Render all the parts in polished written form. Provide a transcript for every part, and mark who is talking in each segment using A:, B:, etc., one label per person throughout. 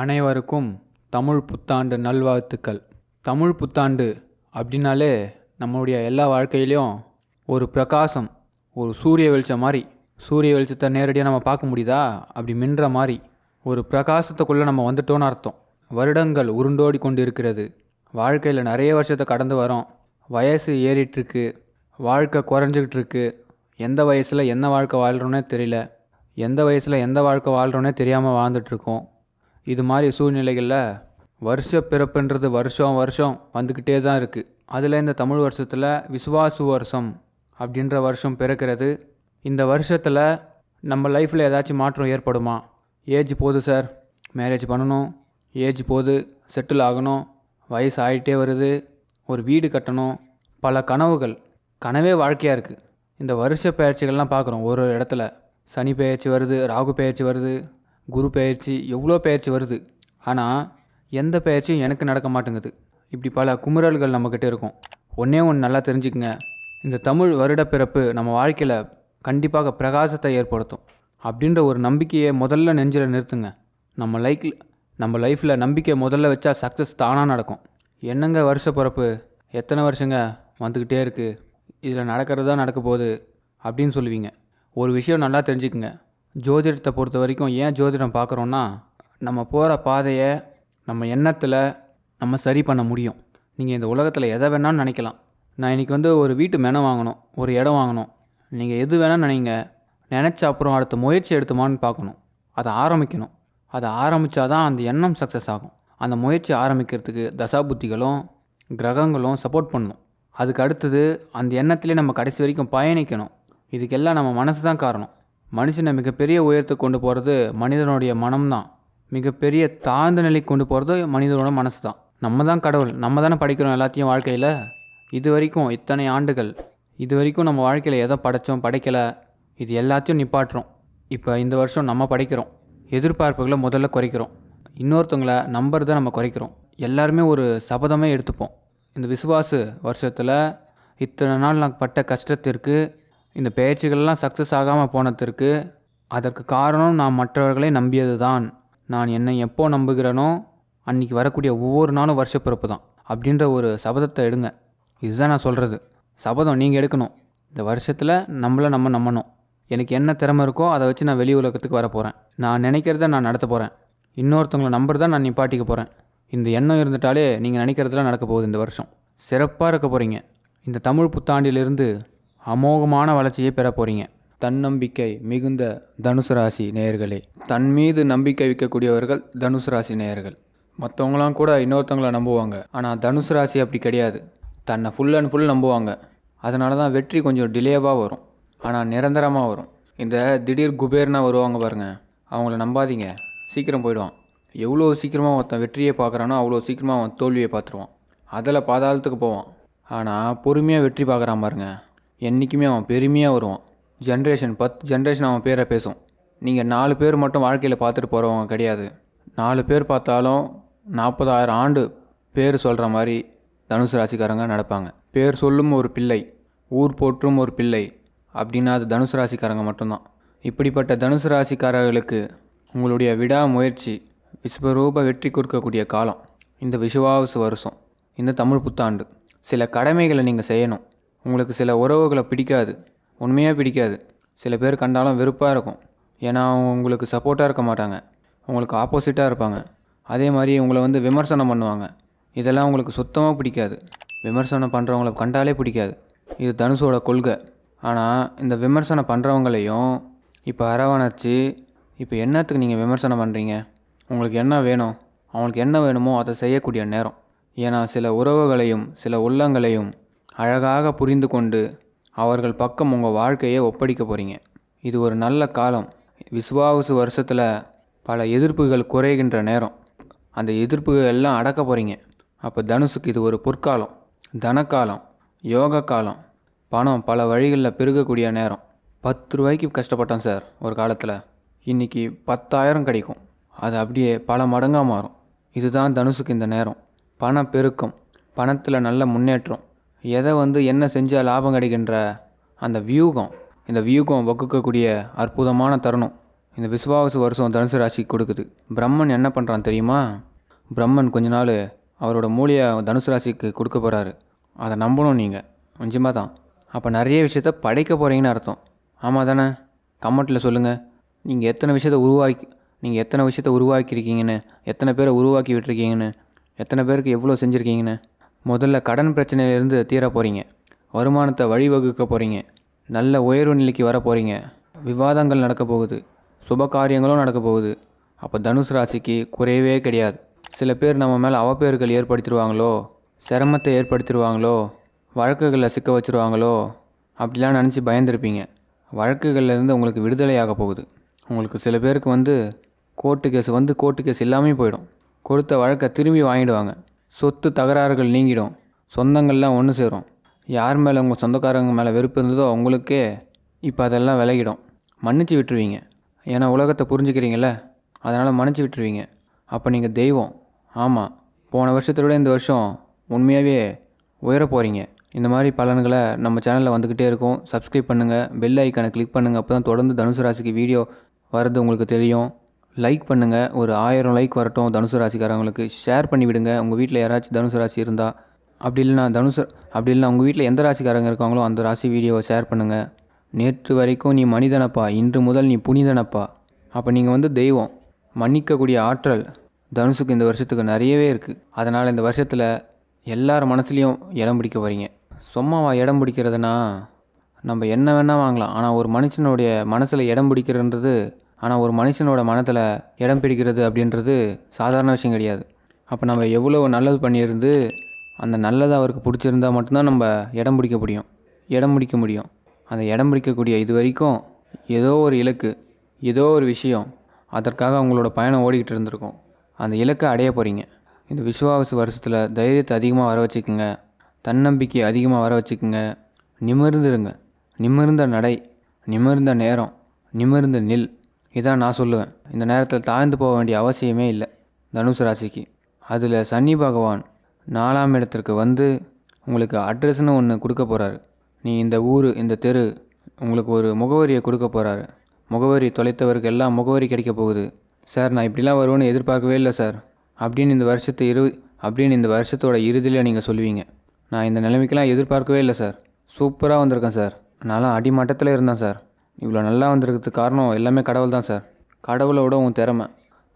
A: அனைவருக்கும் தமிழ் புத்தாண்டு நல்வாழ்த்துக்கள். தமிழ் புத்தாண்டு அப்படின்னாலே நம்மளுடைய எல்லா வாழ்க்கையிலையும் ஒரு பிரகாசம், ஒரு சூரிய வெளிச்சம் மாதிரி. சூரிய வெளிச்சத்தை நேரடியாக நம்ம பார்க்க முடியுதா? அப்படி மின்ற மாதிரி ஒரு பிரகாசத்துக்குள்ளே நம்ம வந்துட்டோன்னு அர்த்தம். வருடங்கள் உருண்டோடி கொண்டு இருக்கிறது. வாழ்க்கையில் நிறைய வருஷத்தை கடந்து வரோம். வயசு ஏறிட்டுருக்கு, வாழ்க்கை குறைஞ்சிக்கிட்டு இருக்கு. எந்த வயசில் என்ன வாழ்க்கை வாழ்கிறோன்னே தெரியல, எந்த வயசில் எந்த வாழ்க்கை வாழ்கிறோன்னே தெரியாமல் வாழ்ந்துட்டுருக்கோம். இது மாதிரி சூழ்நிலைகளில் வருஷ பிறப்புன்றது வருஷம் வருஷம் வந்துக்கிட்டே தான் இருக்குது. அதில் இந்த தமிழ் வருஷத்தில் விசுவாசு வருஷம் அப்படின்ற வருஷம் பிறக்கிறது. இந்த வருஷத்தில் நம்ம லைஃப்பில் ஏதாச்சும் மாற்றம் ஏற்படுமா? ஏஜ் போகுது சார், மேரேஜ் பண்ணணும், ஏஜ் போகுது, செட்டில் ஆகணும், வயசு ஆகிட்டே வருது, ஒரு வீடு கட்டணும், பல கனவுகள். கனவே வாழ்க்கையாக இருக்குது. இந்த வருஷ பெயர்ச்சிகள்லாம் பார்க்குறோம். ஒரு இடத்துல சனி பெயர்ச்சி வருது, ராகு பெயர்ச்சி வருது, குரு பெயர்ச்சி, எவ்வளோ பெயர்ச்சி வருது. ஆனால் எந்த பெயர்ச்சியும் எனக்கு நடக்க மாட்டேங்குது. இப்படி பல குமுறல்கள் நம்மக்கிட்ட இருக்கும். ஒன்றே ஒன்று நல்லா தெரிஞ்சுக்குங்க, இந்த தமிழ் வருடப்பிறப்பு நம்ம வாழ்க்கையில் கண்டிப்பாக பிரகாசத்தை ஏற்படுத்தும் அப்படின்ற ஒரு நம்பிக்கையை முதல்ல நெஞ்சில் நிறுத்துங்க. நம்ம லைஃப்பில் நம்பிக்கை முதல்ல வச்சா சக்ஸஸ் தானாக நடக்கும். என்னங்க வருஷ பிறப்பு, எத்தனை வருஷங்க வந்துக்கிட்டே இருக்குது, இதில் நடக்கிறது தான் நடக்க போகுது அப்படின்னு சொல்லுவீங்க. ஒரு விஷயம் நல்லா தெரிஞ்சுக்குங்க, ஜோதிடத்தை பொறுத்த வரைக்கும் ஏன் ஜோதிடம் பார்க்குறோன்னா, நம்ம போகிற பாதையை நம்ம எண்ணத்தில் நம்ம சரி பண்ண முடியும். நீங்கள் இந்த உலகத்தில் எதை வேணாலும் நினைக்கலாம். நான் இன்றைக்கி ஒரு வீட்டு மெனை வாங்கணும், ஒரு இடம் வாங்கணும், நீங்கள் எது வேணால் நினைங்க. நினச்ச அப்புறம் அடுத்த முயற்சி எடுத்துமான்னு பார்க்கணும். அதை ஆரம்பிக்கணும். அதை ஆரம்பித்தா தான் அந்த எண்ணம் சக்ஸஸ் ஆகும். அந்த முயற்சி ஆரம்பிக்கிறதுக்கு தசாபுத்திகளும் கிரகங்களும் சப்போர்ட் பண்ணணும். அதுக்கு அடுத்தது அந்த எண்ணத்திலே நம்ம கடைசி வரைக்கும் பயணிக்கணும். இதுக்கெல்லாம் நம்ம மனசு தான் காரணம். மனுஷனை மிகப்பெரிய உயரத்துக்கு கொண்டு போகிறது மனிதனுடைய மனம்தான். மிகப்பெரிய தாழ்ந்த நிலைக்கு கொண்டு போகிறது மனிதனோட மனசு தான். நம்ம தான் கடவுள், நம்ம தானே படைக்கிறோம் எல்லாத்தையும் வாழ்க்கையில். இது வரைக்கும் இத்தனை ஆண்டுகள், இது வரைக்கும் நம்ம வாழ்க்கையில் எதை படைத்தோம் படைக்கலை, இது எல்லாத்தையும் நிப்பாட்டுறோம். இப்போ இந்த வருஷம் நம்ம படைக்கிறோம். எதிர்பார்ப்புகளை முதல்ல குறைக்கிறோம். இன்னொருத்தவங்களை நம்புறதை நம்ம குறைக்கிறோம். எல்லாருமே ஒரு சபதமே எடுத்துப்போம். இந்த விசுவாசு வருஷத்தில் இத்தனை நாள் நான் பட்ட கஷ்டத்திற்கு, இந்த பயிற்சிகள்லாம் சக்ஸஸ் ஆகாமல் போனதற்கு, அதற்கு காரணம் நான் மற்றவர்களை நம்பியது தான். நான் என்னை எப்போ நம்புகிறேனோ அன்றைக்கி வரக்கூடிய ஒவ்வொரு நாளும் வருஷ பிறப்பு தான் அப்படின்ற ஒரு சபதத்தை எடுங்க. இதுதான் நான் சொல்கிறது. சபதம் நீங்கள் எடுக்கணும். இந்த வருஷத்தில் நம்மளை நம்ம நம்பணும். எனக்கு என்ன திறமை இருக்கோ அதை வச்சு நான் வெளி உலகத்துக்கு வர போகிறேன். நான் நினைக்கிறத நான் நடத்த போகிறேன். இன்னொருத்தவங்களை நம்புறதை நான் நிப்பாட்டிக்க போகிறேன். இந்த எண்ணம் இருந்துட்டாலே நீங்கள் நினைக்கிறதுலாம் நடக்க போகுது. இந்த வருஷம் சிறப்பாக இருக்க போகிறீங்க. இந்த தமிழ் புத்தாண்டிலிருந்து அமோகமான வளர்ச்சியை பெற போகிறீங்க. தன்னம்பிக்கை மிகுந்த தனுசு ராசி நேயர்களே, தன் மீது நம்பிக்கை வைக்கக்கூடியவர்கள் தனுசு ராசி நேயர்கள். மற்றவங்களாம் கூட இன்னொருத்தவங்களை நம்புவாங்க, ஆனால் தனுசு ராசி அப்படி கிடையாது. தன்னை ஃபுல் அண்ட் ஃபுல் நம்புவாங்க. அதனால தான் வெற்றி கொஞ்சம் டிலேவாக வரும், ஆனால் நிரந்தரமாக வரும். இந்த திடீர் குபேர்னா வருவாங்க பாருங்கள், அவங்கள நம்பாதீங்க, சீக்கிரம் போயிடுவான். எவ்வளோ சீக்கிரமாக ஒருத்தன் வெற்றியை பார்க்குறானோ அவ்வளோ சீக்கிரமாக அவன் தோல்வியை பார்த்துருவான். அதில் பாதாளத்துக்கு போவான். ஆனால் பொறுமையாக வெற்றி பார்க்குறான் பாருங்க, என்றைக்குமே அவன் பெருமையாக வருவான். 10 ஜென்ரேஷன் அவன் பேரை பேசும். நீங்கள் 4 பேர் மட்டும் வாழ்க்கையில் பார்த்துட்டு போகிறவங்க கிடையாது. 4 பேர் பார்த்தாலும் 40,000 ஆண்டு பேர் சொல்கிற மாதிரி தனுசு ராசிக்காரங்க நடப்பாங்க. பேர் சொல்லும் ஒரு பிள்ளை, ஊர் போற்றும் ஒரு பிள்ளை அப்படின்னா அது தனுசு ராசிக்காரங்க மட்டும்தான். இப்படிப்பட்ட தனுசு ராசிக்காரர்களுக்கு உங்களுடைய விடாமுயற்சி விஸ்வரூப வெற்றி கொடுக்கக்கூடிய காலம் இந்த விசுவாசு வருஷம், இந்த தமிழ் புத்தாண்டு. சில கடமைகளை நீங்கள் செய்யணும். உங்களுக்கு சில உறவுகளை பிடிக்காது, உண்மையாக பிடிக்காது. சில பேர் கண்டாலும் வெறுப்பாக இருக்கும். ஏன்னா அவங்க உங்களுக்கு சப்போர்ட்டாக இருக்க மாட்டாங்க, உங்களுக்கு ஆப்போசிட்டாக இருப்பாங்க. அதே மாதிரி உங்களை விமர்சனம் பண்ணுவாங்க. இதெல்லாம் உங்களுக்கு சுத்தமாக பிடிக்காது. விமர்சனம் பண்ணுறவங்கள கண்டாலே பிடிக்காது. இது தனுசோட கொள்கை. ஆனால் இந்த விமர்சனம் பண்ணுறவங்களையும் இப்போ அரவணைச்சி, இப்போ என்னத்துக்கு நீங்கள் விமர்சனம் பண்ணுறீங்க, உங்களுக்கு என்ன வேணும், அவங்களுக்கு என்ன வேணுமோ அதை செய்யக்கூடிய நேரம். ஏன்னா சில உறவுகளையும் சில உள்ளங்களையும் அழகாக புரிந்து கொண்டு அவர்கள் பக்கம் உங்கள் வாழ்க்கையை ஒப்படைக்க போகிறீங்க. இது ஒரு நல்ல காலம். விசுவாசு வருஷத்தில் பல எதிர்ப்புகள் குறைகின்ற நேரம். அந்த எதிர்ப்புகள் எல்லாம் அடக்க போகிறீங்க. அப்போ தனுசுக்கு இது ஒரு பொற்காலம், தனக்காலம், யோக காலம். பணம் பல வழிகளில் பெருகக்கூடிய நேரம். 10 ரூபாய்க்கு கஷ்டப்பட்டோம் சார் ஒரு காலத்தில், இன்றைக்கி 10,000 கிடைக்கும். அது அப்படியே பல மடங்காக மாறும். இதுதான் தனுசுக்கு இந்த நேரம். பண பெருக்கம், பணத்தில் நல்ல முன்னேற்றம், எதை என்ன செஞ்சால் லாபம் கிடைக்கின்ற அந்த வியூகம், இந்த வியூகம் வகுக்கக்கூடிய அற்புதமான தருணம் இந்த விசுவாவசு வருஷம் தனுசு ராசிக்கு கொடுக்குது. பிரம்மன் என்ன பண்ணுறான் தெரியுமா? பிரம்மன் கொஞ்ச நாள் அவரோட மூலியை தனுசு ராசிக்கு கொடுக்க போகிறாரு. அதை நம்பணும் நீங்கள், கொஞ்சமாக தான். அப்போ நிறைய விஷயத்த படைக்க போகிறீங்கன்னு அர்த்தம். ஆமாம் தானே? கமெண்ட்டில் சொல்லுங்கள். நீங்கள் எத்தனை விஷயத்த உருவாக்கியிருக்கீங்கன்னு, எத்தனை பேரை உருவாக்கி விட்டுருக்கீங்கன்னு, எத்தனை பேருக்கு எவ்வளோ செஞ்சுருக்கீங்கன்னு. முதல்ல கடன் பிரச்சனையிலேருந்து தீர போகிறீங்க. வருமானத்தை வழிவகுக்க போகிறீங்க. நல்ல உயர்வு நிலைக்கு வர போகிறீங்க. விவாதங்கள் நடக்க போகுது. சுப காரியங்களும் நடக்க போகுது. அப்போ தனுசு ராசிக்கு குறையவே கிடையாது. சில பேர் நம்ம மேலே அவப்பேறுகள் ஏற்படுத்திடுவாங்களோ, சிரமத்தை ஏற்படுத்திடுவாங்களோ, வழக்குகளில் சிக்க வச்சுருவாங்களோ அப்படிலாம் நினச்சி பயந்துருப்பீங்க. வழக்குகள்லேருந்து உங்களுக்கு விடுதலையாக போகுது. உங்களுக்கு சில பேருக்கு கோர்ட்டு கேஸ் எல்லாமே போயிடும். கொடுத்த வழக்கை திரும்பி வாங்கிடுவாங்க. சொத்து தகராறுகள் நீங்கிடும். சொந்தங்கள்லாம் ஒன்று சேரும். யார் மேலே உங்கள் சொந்தக்காரங்க மேலே வெறுப்பு இருந்ததோ அவங்களுக்கே இப்போ அதெல்லாம் விலகிடும். மன்னிச்சு விட்டுருவீங்க. ஏன்னா உலகத்தை புரிஞ்சுக்கிறீங்கள, அதனால் மன்னிச்சு விட்டுருவீங்க. அப்போ நீங்கள் தெய்வம். ஆமாம், போன வருஷத்தை விட இந்த வருஷம் உண்மையாகவே உயர போகிறீங்க. இந்த மாதிரி பலன்களை நம்ம சேனலில் வந்துக்கிட்டே இருக்கும். சப்ஸ்கிரைப் பண்ணுங்கள், பெல் ஐக்கானை கிளிக் பண்ணுங்கள். அப்போ தான் தொடர்ந்து தனுசு ராசிக்கு வீடியோ வர்றது உங்களுக்கு தெரியும். லைக் பண்ணுங்கள். ஒரு 1000 லைக் வரட்டும். தனுசு ராசிக்காரங்களுக்கு ஷேர் பண்ணி விடுங்க. உங்கள் வீட்டில் யாராச்சும் தனுசு ராசி இருந்தால், அப்படி இல்லைன்னா உங்கள் வீட்டில் எந்த ராசிக்காரங்க இருக்காங்களோ அந்த ராசி வீடியோவை ஷேர் பண்ணுங்கள். நேற்று வரைக்கும் நீ மனிதனப்பா, இன்று முதல் நீ புனிதனப்பா. அப்போ நீங்கள் தெய்வம். மன்னிக்கக்கூடிய ஆற்றல் தனுசுக்கு இந்த வருஷத்துக்கு நிறையவே இருக்குது. அதனால் இந்த வருஷத்தில் எல்லார் மனசுலேயும் இடம் பிடிக்க போகிறீங்க. சும்மாவா இடம் பிடிக்கிறதுனா, நம்ம என்ன வேணால் வாங்கலாம். ஆனால் ஒரு மனுஷனுடைய மனசில் இடம் பிடிக்கிறன்றது, ஒரு மனுஷனோட மனத்தில் இடம் பிடிக்கிறது அப்படின்றது சாதாரண விஷயம் கிடையாது. அப்போ நம்ம எவ்வளோ நல்லது பண்ணியிருந்து அந்த நல்லதை அவருக்கு பிடிச்சிருந்தால் மட்டும்தான் நம்ம இடம் பிடிக்க முடியும். அந்த இடம் பிடிக்கக்கூடிய இது வரைக்கும் ஏதோ ஒரு இலக்கு, ஏதோ ஒரு விஷயம், அதற்காக அவங்களோட பயணம் ஓடிக்கிட்டு இருந்திருக்கும். அந்த இலக்கை அடைய போகிறீங்க. இந்த விசுவாச வருஷத்தில் தைரியத்தை அதிகமாக வர வச்சுக்குங்க. தன்னம்பிக்கை அதிகமாக வர வச்சுக்குங்க. நிமிர்ந்துருங்க. நிமிர்ந்த நடை, நிமிர்ந்த நேரம், நிமிர்ந்த நில். இதான் நான் சொல்லுவேன். இந்த நேரத்தில் தாழ்ந்து போக வேண்டிய அவசியமே இல்லை தனுசு ராசிக்கு. அதில் சனி பகவான் 4ஆம் இடத்திற்கு உங்களுக்கு அட்ரஸ்னு ஒன்று கொடுக்க போகிறாரு. நீ இந்த ஊர், இந்த தெரு, உங்களுக்கு ஒரு முகவரியை கொடுக்க போகிறாரு. முகவரி தொலைத்தவருக்கு எல்லாம் முகவரி கிடைக்க போகுது. சார், நான் இப்படிலாம் வருவேன்னு எதிர்பார்க்கவே இல்லை சார் அப்படின்னு இந்த வருஷத்தோட இறுதியில் நீங்கள் சொல்லுவீங்க. நான் இந்த நிலைமைக்கெல்லாம் எதிர்பார்க்கவே இல்லை சார். சூப்பராக வந்திருக்கேன் சார். நான்லாம் அடிமட்டத்தில் இருந்தேன் சார். இவ்வளோ நல்லா வந்திருக்கிறதுக்கு காரணம் எல்லாமே கடவுள் தான் சார். கடவுளோட உன்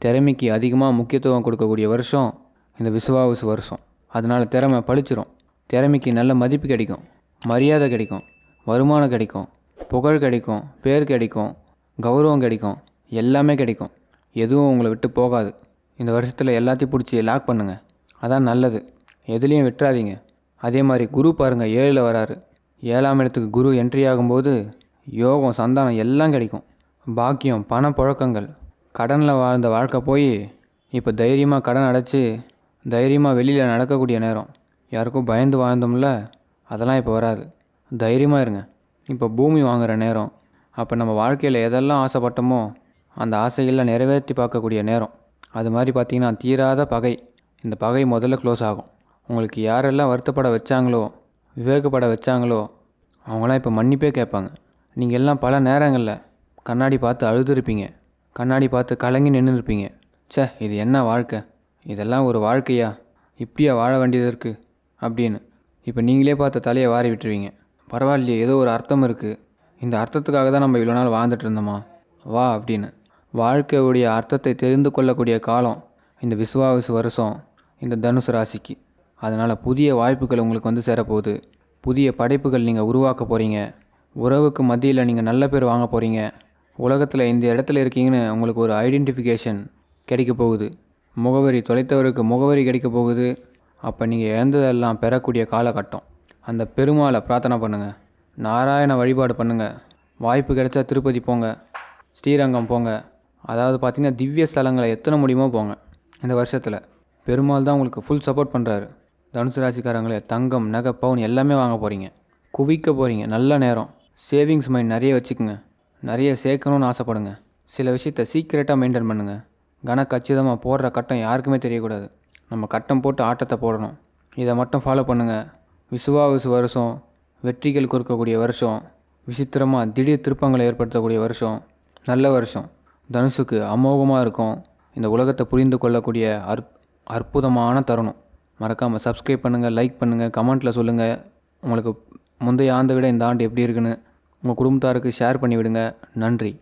A: திறமைக்கு அதிகமாக முக்கியத்துவம் கொடுக்கக்கூடிய வருஷம் இந்த விசுவாச வருஷம். அதனால் திறமை பளிச்சிரும். திறமைக்கு நல்ல மதிப்பு கிடைக்கும், மரியாதை கிடைக்கும், வருமானம் கிடைக்கும், புகழ் கிடைக்கும், பேர் கிடைக்கும், கௌரவம் கிடைக்கும், எல்லாமே கிடைக்கும். எதுவும் உங்களை விட்டு போகாது. இந்த வருஷத்தில் எல்லாத்தையும் பிடிச்சி லாக் பண்ணுங்கள். அதான் நல்லது. எதுலேயும் விட்டுறாதீங்க. அதே மாதிரி குரு பாருங்கள், 7ல் வராரு. 7ஆம் இடத்துக்கு குரு என்ட்ரி ஆகும்போது யோகம், சந்தானம் எல்லாம் கிடைக்கும். பாக்கியம், பண புழக்கங்கள். கடனில் வாழ்ந்த வாழ்க்கை போய் இப்போ தைரியமாக கடன் அடைச்சி தைரியமாக வெளியில் நடக்கக்கூடிய நேரம். யாருக்கும் பயந்து வாழ்ந்தோம்ல, அதெல்லாம் இப்போ வராது. தைரியமாக இருங்க. இப்போ பூமி வாங்குகிற நேரம். அப்போ நம்ம வாழ்க்கையில் எதெல்லாம் ஆசைப்பட்டோமோ அந்த ஆசைகளில் நிறைவேற்றி பார்க்கக்கூடிய நேரம். அது மாதிரி பார்த்திங்கன்னா தீராத பகை. இந்த பகை முதல்ல க்ளோஸ் ஆகும். உங்களுக்கு யாரெல்லாம் வருத்தப்பட வச்சாங்களோ, விவேகப்பட வச்சாங்களோ அவங்களாம் இப்போ மன்னிப்பே கேட்பாங்க. நீங்கள் எல்லாம் பல நேரங்களில் கண்ணாடி பார்த்து அழுதுருப்பீங்க. கண்ணாடி பார்த்து கலங்கி நின்று இருப்பீங்க. ச்சே, இது என்ன வாழ்க்கை, இதெல்லாம் ஒரு வாழ்க்கையா, இப்படியா வாழ வேண்டியது இருக்குது அப்படின்னு. இப்போ நீங்களே பார்த்து தலையை வாரி விட்டுருவீங்க. பரவாயில்லையே, ஏதோ ஒரு அர்த்தம் இருக்குது. இந்த அர்த்தத்துக்காக தான் நம்ம இவ்வளோ நாள் வாழ்ந்துட்டு இருந்தோமா வா அப்படின்னு. வாழ்க்கையுடைய அர்த்தத்தை தெரிந்து கொள்ளக்கூடிய காலம் இந்த விசுவாச வருஷம் இந்த தனுசு ராசிக்கு. அதனால் புதிய வாய்ப்புகள் உங்களுக்கு சேரப்போகுது. புதிய படைப்புகள் நீங்கள் உருவாக்க போகிறீங்க. உறவுக்கு மத்தியில் நீங்கள் நல்ல பேர் வாங்க போகிறீங்க. உலகத்தில் இந்த இடத்துல இருக்கீங்கன்னு உங்களுக்கு ஒரு ஐடென்டிஃபிகேஷன் கிடைக்க போகுது. முகவரி தொலைத்தவருக்கு முகவரி கிடைக்க போகுது. அப்போ நீங்கள் இழந்ததெல்லாம் பெறக்கூடிய காலகட்டம். அந்த பெருமாளை பிரார்த்தனை பண்ணுங்கள். நாராயண வழிபாடு பண்ணுங்கள். வாய்ப்பு கிடைச்சா திருப்பதி போங்க, ஸ்ரீரங்கம் போங்க. அதாவது பார்த்திங்கன்னா திவ்ய ஸ்தலங்களை எத்தனை முடியுமோ போங்க. இந்த வருஷத்தில் பெருமாள் தான் உங்களுக்கு ஃபுல் சப்போர்ட் பண்ணுறாரு. தனுசு ராசிக்காரங்களே, தங்கம், நகை, பவுன் எல்லாமே வாங்க போகிறீங்க, குவிக்க போகிறீங்க. நல்ல நேரம். சேவிங்ஸ் மைண்ட் நிறைய வச்சுக்கோங்க. நிறைய சேர்க்கணும்னு ஆசைப்படுங்க. சில விஷயத்தை சீக்கிரட்டாக மெயின்டைன் பண்ணுங்கள். கச்சிதமாக போடுற கட்டம் யாருக்குமே தெரியக்கூடாது. நம்ம கட்டம் போட்டு ஆட்டத்தை போடணும். இதை மட்டும் ஃபாலோ பண்ணுங்கள். விசுவாச வருஷம் வெற்றிகள் கொடுக்கக்கூடிய வருஷம். விசித்திரமாக திடீர் திருப்பங்களை ஏற்படுத்தக்கூடிய வருஷம். நல்ல வருஷம். தனுசுக்கு அமோகமாக இருக்கும். இந்த உலகத்தை புரிந்து கொள்ளக்கூடிய அற்புதமான தருணம். மறக்காமல் சப்ஸ்கிரைப் பண்ணுங்கள், லைக் பண்ணுங்கள், கமெண்ட்டில் சொல்லுங்கள். உங்களுக்கு முந்தைய ஆண்டை விட இந்த ஆண்டு எப்படி இருக்குன்னு உங்கள் குடும்பத்தாருக்கு ஷேர் பண்ணிவிடுங்க. நன்றி.